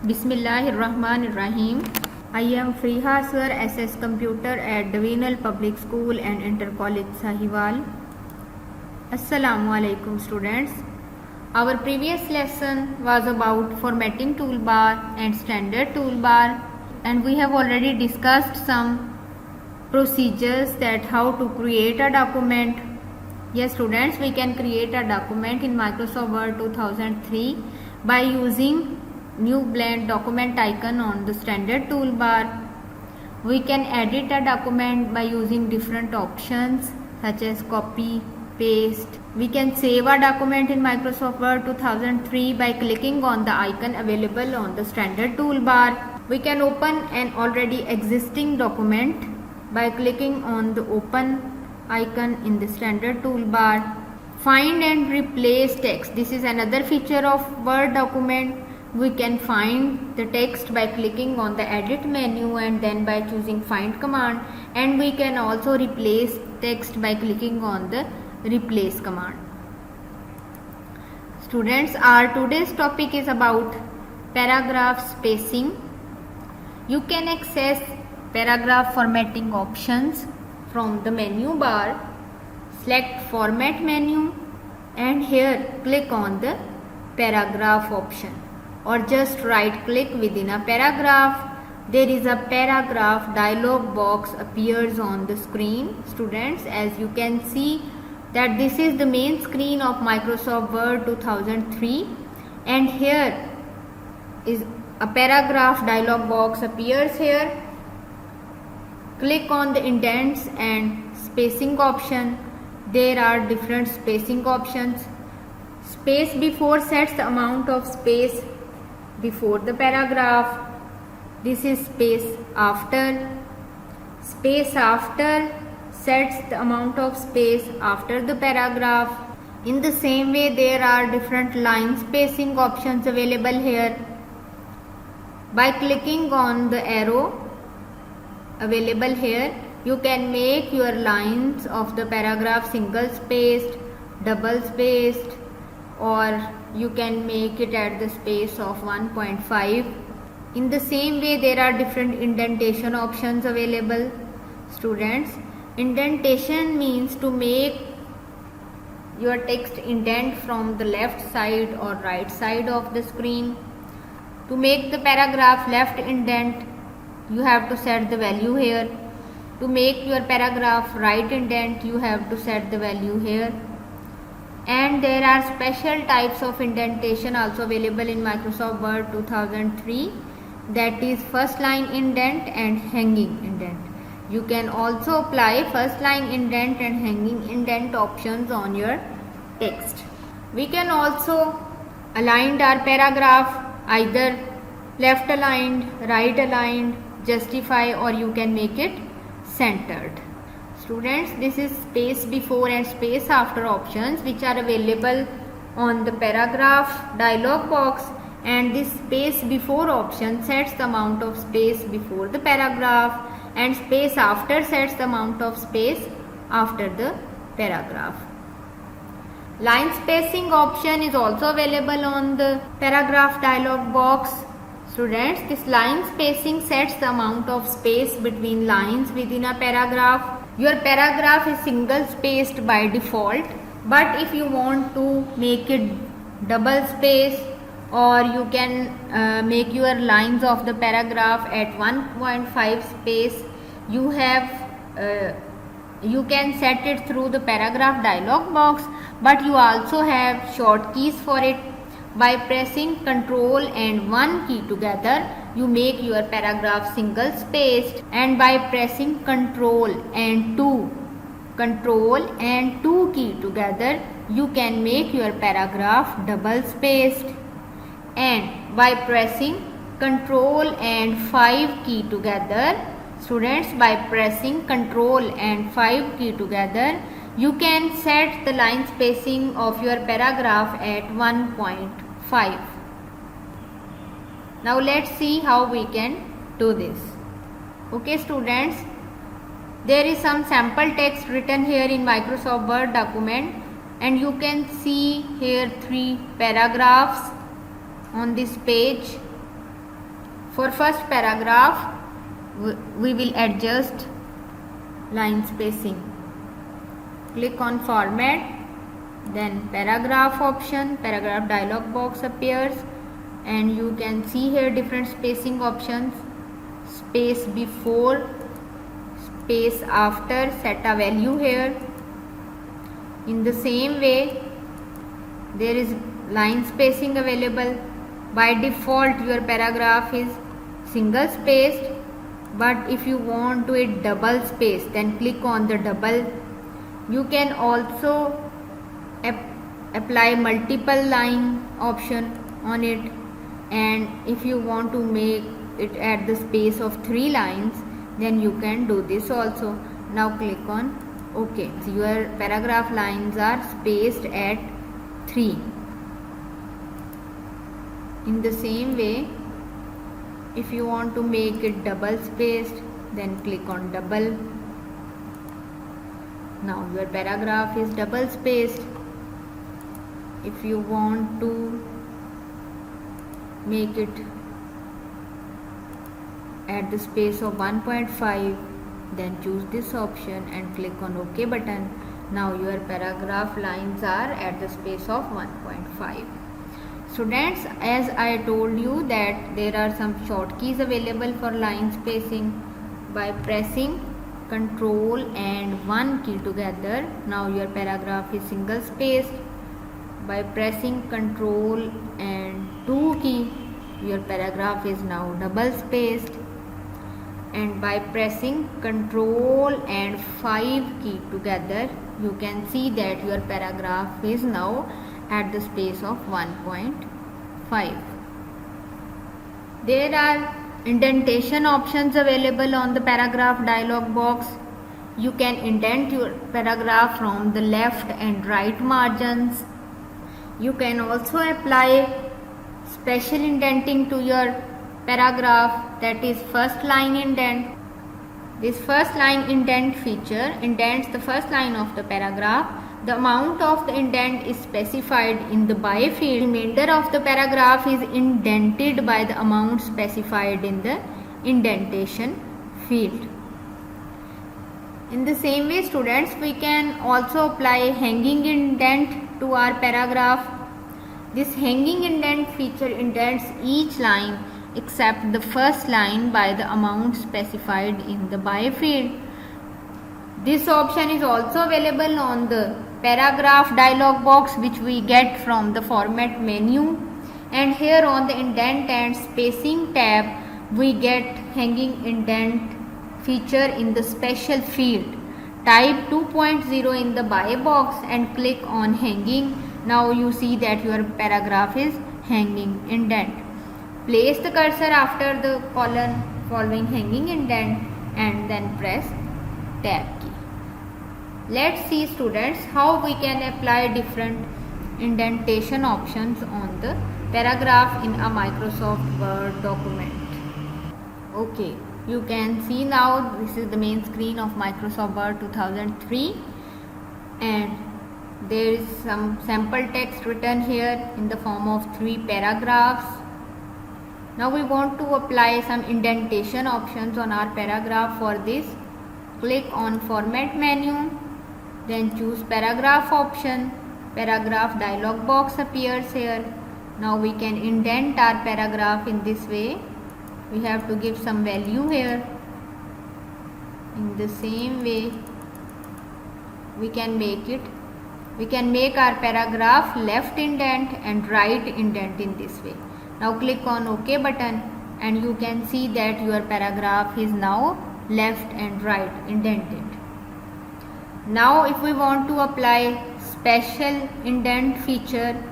Bismillahirrahmanirrahim. I am Friha Sir, SS Computer at Divinal Public School and Inter College Sahiwal. Assalamu alaikum students. Our previous lesson was about formatting toolbar and standard toolbar, and we have already discussed some procedures that how to create a document. Yes students, we can create a document in Microsoft Word 2003 by using new blank document icon on the standard toolbar. We can edit a document by using different options such as copy, paste. We can save a document in Microsoft Word 2003 by clicking on the icon available on the standard toolbar. We can open an already existing document by clicking on the open icon in the standard toolbar. Find and replace text. This is another feature of Word document. We can find the text by clicking on the edit menu and then by choosing find command, and we can also replace text by clicking on the replace command. Students, our today's topic is about paragraph spacing. You can access paragraph formatting options from the menu bar. Select format menu and here click on the paragraph option, or just right click within a paragraph. There is a paragraph dialog box appears on the screen. Students, as you can see that this is the main screen of Microsoft Word 2003, and here is a paragraph dialog box appears here. Click on the indents and spacing option. There are different spacing options. Space before sets the amount of space before the paragraph. This is space after. Space after sets the amount of space after the paragraph. In the same way, there are different line spacing options available here. By clicking on the arrow available here, you can make your lines of the paragraph single spaced, double spaced, or you can make it at the space of 1.5. In the same way, there are different indentation options available. Students, indentation means to make your text indent from the left side or right side of the screen. To make the paragraph left indent, you have to set the value here. To make your paragraph right indent, you have to set the value here. And there are special types of indentation also available in Microsoft Word 2003, that is first line indent and hanging indent. You can also apply first line indent and hanging indent options on your text. We can also align our paragraph either left aligned, right aligned, justify, or you can make it centered. Students, this is space before and space after options which are available on the paragraph dialog box, and this space before option sets the amount of space before the paragraph, and space after sets the amount of space after the paragraph. Line spacing option is also available on the paragraph dialog box. Students, this line spacing sets the amount of space between lines within a paragraph. Your paragraph is single spaced by default, but if you want to make it double space, or you can make your lines of the paragraph at 1.5 space, you can set it through the paragraph dialog box, but you also have shortkeys for it. By pressing Ctrl and 1 key together, you make your paragraph single spaced, and by pressing Ctrl and 2 key together, you can make your paragraph double spaced. And by pressing Ctrl and 5 key together, students, by pressing Ctrl and 5 key together, you can set the line spacing of your paragraph at 1.5. Now let's see how we can do this. Okay students, there is some sample text written here in Microsoft Word document, and you can see here 3 paragraphs on this page. For first paragraph, we will adjust line spacing. Click on format, then paragraph option, paragraph dialog box appears, and you can see here different spacing options. Space before, space after, set a value here. In the same way, there is line spacing available. By default your paragraph is single spaced, but if you want to it double spaced, then click on the double. You can also apply multiple line option on it, and if you want to make it at the space of 3 lines, then you can do this also. Now click on OK. So your paragraph lines are spaced at 3. In the same way, if you want to make it double spaced, then click on double. Now your paragraph is double spaced. If you want to make it at the space of 1.5, then choose this option and click on OK button. Now your paragraph lines are at the space of 1.5. Students, as I told you that there are some shortkeys available for line spacing. By pressing Ctrl and 1 key together, now your paragraph is single spaced. By pressing Ctrl and 2 key, your paragraph is now double spaced. And by pressing Ctrl and 5 key together, you can see that your paragraph is now at the space of 1.5. There are indentation options available on the paragraph dialog box. You can indent your paragraph from the left and right margins. You can also apply special indenting to your paragraph, that is first line indent. This first line indent feature indents the first line of the paragraph. The amount of the indent is specified in the by field. The remainder of the paragraph is indented by the amount specified in the indentation field. In the same way, students, we can also apply hanging indent to our paragraph. This hanging indent feature indents each line except the first line by the amount specified in the by field. This option is also available on the paragraph dialog box, which we get from the format menu, and here on the indent and spacing tab we get hanging indent feature in the special field. Type 2.0 in the by box and click on hanging. Now you see that your paragraph is hanging indent. Place the cursor after the colon following hanging indent and then press tab key. Let's see, students, how we can apply different indentation options on the paragraph in a Microsoft Word document. Okay, you can see now this is the main screen of Microsoft Word 2003, and there is some sample text written here in the form of 3 paragraphs. Now we want to apply some indentation options on our paragraph. For this, click on format menu, then choose paragraph option. Paragraph dialog box appears here. Now we can indent our paragraph in this way. We have to give some value here. In the same way, we can make our paragraph left indent and right indent in this way. Now click on OK button and you can see that your paragraph is now left and right indented. Now if we want to apply special indent feature,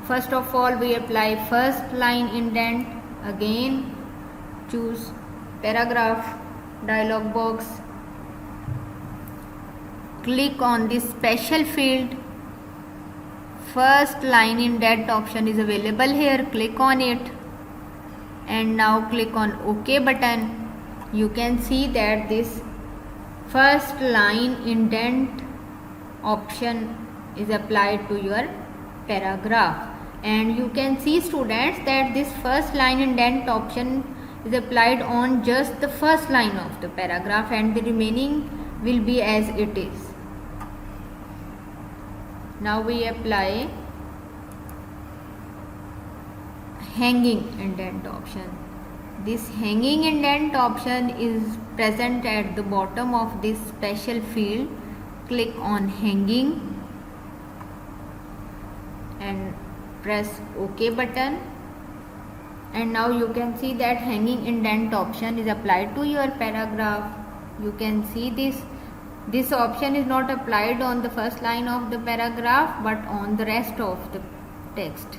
first of all we apply first line indent. Again choose paragraph dialog box, click on this special field. First line indent option is available here, click on it and now click on OK button. You can see that this first line indent option is applied to your paragraph, and you can see, students, that this first line indent option is applied on just the first line of the paragraph and the remaining will be as it is. Now we apply hanging indent option. This hanging indent option is present at the bottom of this special field. Click on hanging and press OK button, and now you can see that hanging indent option is applied to your paragraph. You can see this option is not applied on the first line of the paragraph but on the rest of the text.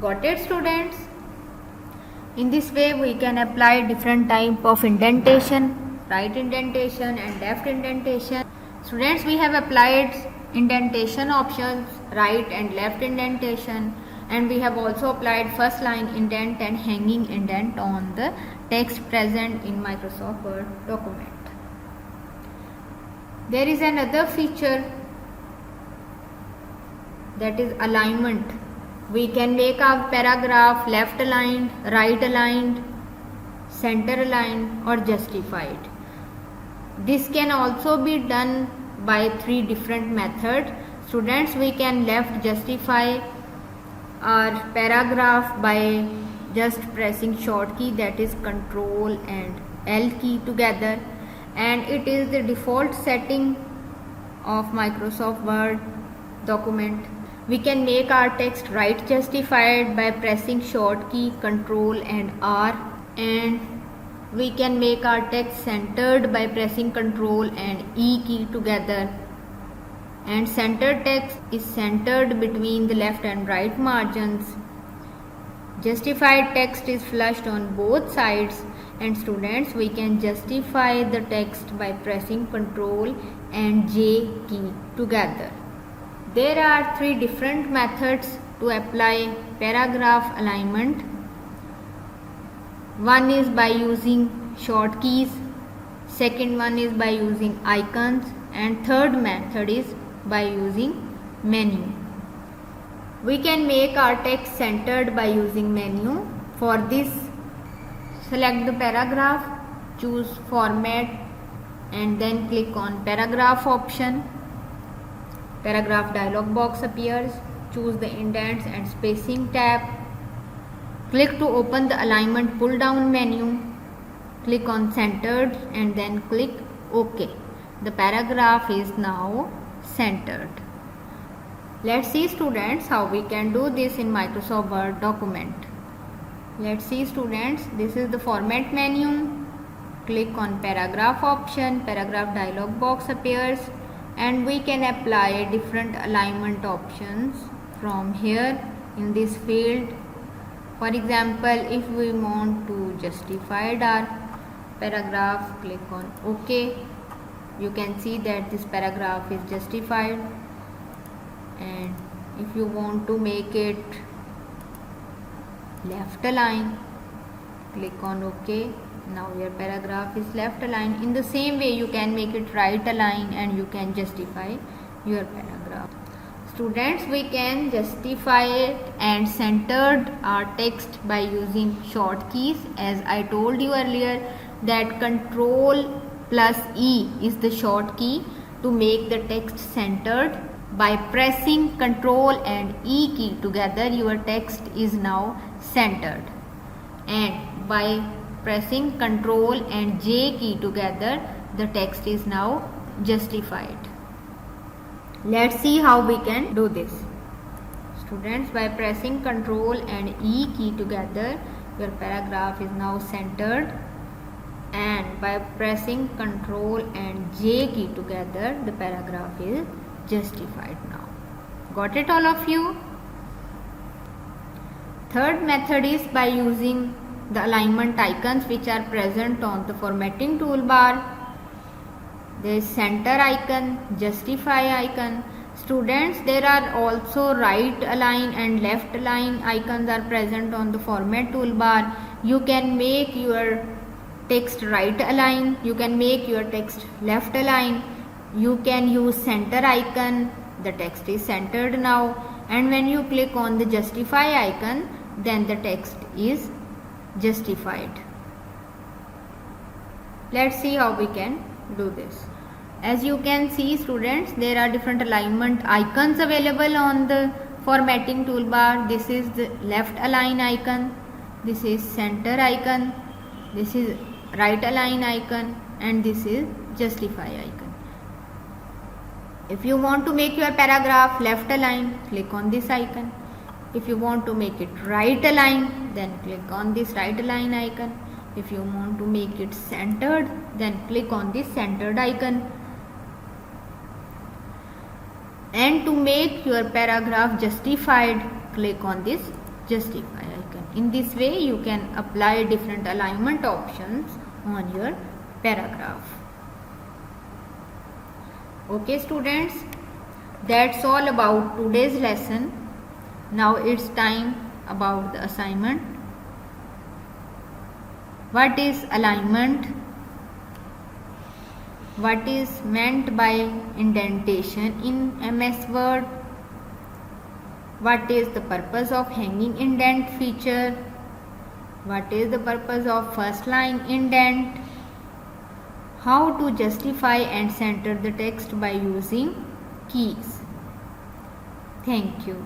Got it, students? In this way we can apply different type of indentation, right indentation and left indentation. Students, we have applied indentation options, right and left indentation, and we have also applied first line indent and hanging indent on the text present in Microsoft Word document. There is another feature, that is alignment. We can make our paragraph left aligned, right aligned, center aligned or justified. This can also be done by 3 different methods. Students, we can left justify our paragraph by just pressing short key, that is Ctrl and L key together, and it is the default setting of Microsoft Word document. We can make our text right justified by pressing short key Ctrl and R, and we can make our text centered by pressing Ctrl and E key together, and centered text is centered between the left and right margins. Justified text is flushed on both sides, and students, we can justify the text by pressing Ctrl and J key together. There are 3 different methods to apply paragraph alignment. One is by using short keys, second one is by using icons, and third method is by using menu. We can make our text centered by using menu. For this, select the paragraph, choose format and then click on paragraph option. Paragraph dialog box appears. Choose the indents and spacing tab. Click to open the alignment pull down menu. Click on centered and then click OK. The paragraph is now centered. Let's see, students, how we can do this in Microsoft Word document. Let's see, students, this is the format menu. Click on paragraph option. Paragraph dialog box appears, and we can apply different alignment options from here in this field. For example, if we want to justify our paragraph, click on OK. You can see that this paragraph is justified, and if you want to make it left align, click on OK. Now your paragraph is left aligned. In the same way, you can make it right align and you can justify your paragraph. Students, we can justify it and centered our text by using short keys. As I told you earlier that Ctrl plus E is the short key to make the text centered. By pressing Ctrl and E key together, your text is now centered, and by pressing Ctrl and J key together, the text is now justified. Let's see how we can do this. Students, by pressing Ctrl and E key together, your paragraph is now centered, and by pressing Ctrl and J key together, the paragraph is justified now. Got it, all of you? Third method is by using the alignment icons which are present on the formatting toolbar. There is center icon, justify icon. Students, there are also right align and left align icons are present on the format toolbar. You can make your text right align, you can make your text left align, you can use center icon, the text is centered now, and when you click on the justify icon, then the text is justified. Let's see how we can do this. As you can see students, there are different alignment icons available on the formatting toolbar. This is the left align icon, this is center icon, this is right align icon, and this is justify icon. If you want to make your paragraph left align, click on this icon. If you want to make it right align, then click on this right align icon. If you want to make it centered, then click on this centered icon. And to make your paragraph justified, click on this justify icon. In this way you can apply different alignment options on your paragraph. Okay students, that's all about today's lesson. Now it's time about the assignment. What is alignment? What is meant by indentation in MS Word? What is the purpose of hanging indent feature? What is the purpose of first line indent? How to justify and center the text by using keys. Thank you.